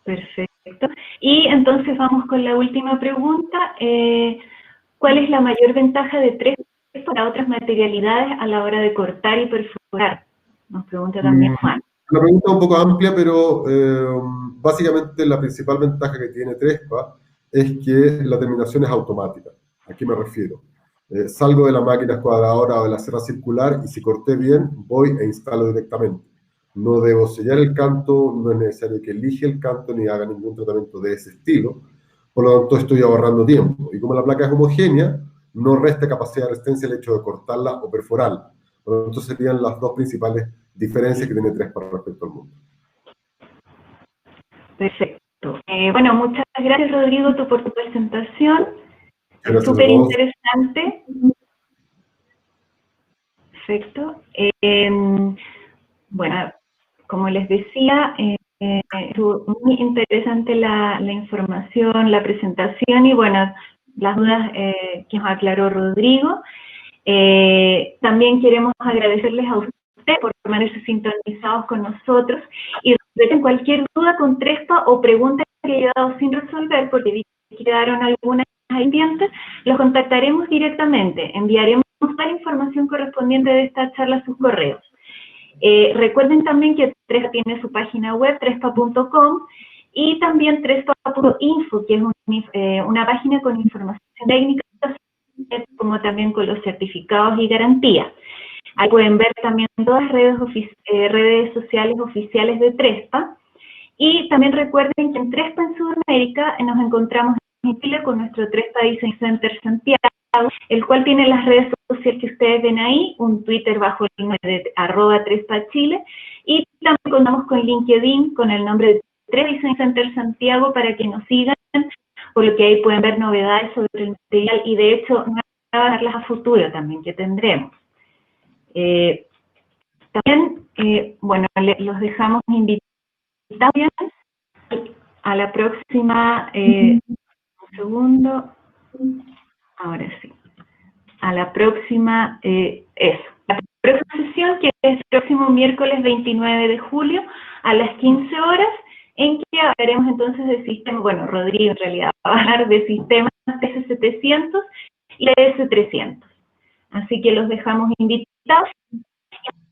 Perfecto. Y entonces vamos con la última pregunta. ¿Cuál es la mayor ventaja de 3 para otras materialidades a la hora de cortar y perforar? Nos pregunta también Juan. La pregunta es un poco amplia, pero básicamente la principal ventaja que tiene Trespa es que la terminación es automática. ¿A qué me refiero? Salgo de la máquina escuadradora o de la serra circular y si corté bien, voy e instalo directamente. No debo sellar el canto, no es necesario que elija el canto ni haga ningún tratamiento de ese estilo. Por lo tanto, estoy ahorrando tiempo. Y como la placa es homogénea, no resta capacidad de resistencia el hecho de cortarla o perforarla. Por lo tanto, serían las dos principales diferencias que tiene Trespa respecto al mundo. Perfecto. Bueno, muchas gracias, Rodrigo, por tu presentación. Gracias Súper interesante. Perfecto. Bueno, como les decía, estuvo muy interesante la información, la presentación y, bueno, las dudas que nos aclaró Rodrigo. También queremos agradecerles a ustedes por permanecer sintonizados con nosotros y si cualquier duda con Trespa o pregunta que haya quedado sin resolver porque quedaron algunas pendientes, los contactaremos directamente, enviaremos la información correspondiente de esta charla a sus correos. Recuerden también que Trespa tiene su página web, trespa.com, y también trespa.info, que es una página con información técnica, como también con los certificados y garantías. Ahí pueden ver también todas las redes sociales oficiales de Trespa. Y también recuerden que en Trespa en Sudamérica nos encontramos en Chile con nuestro Trespa Design Center Santiago, el cual tiene las redes sociales que ustedes ven ahí, un Twitter bajo el nombre de @TrespaChile, y también contamos con LinkedIn con el nombre de Trespa Design Center Santiago para que nos sigan, por lo que ahí pueden ver novedades sobre el material y de hecho nuevas charlas a futuro también que tendremos. También, bueno, los dejamos invitados a la próxima, un segundo, ahora sí, a la próxima, la próxima sesión, que es el próximo miércoles 29 de julio a las 15 horas, en que hablaremos entonces de sistemas, bueno, Rodrigo en realidad va a hablar de sistemas TS700 y TS300. Así que los dejamos invitados.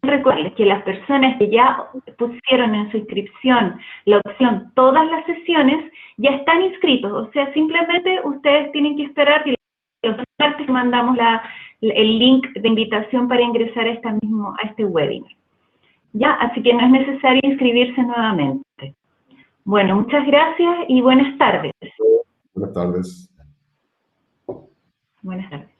Recuerden que las personas que ya pusieron en su inscripción la opción todas las sesiones ya están inscritos, o sea, simplemente ustedes tienen que esperar que los martes mandamos el link de invitación para ingresar a este webinar. Ya, así que no es necesario inscribirse nuevamente. Bueno, muchas gracias y buenas tardes. Buenas tardes. Buenas tardes.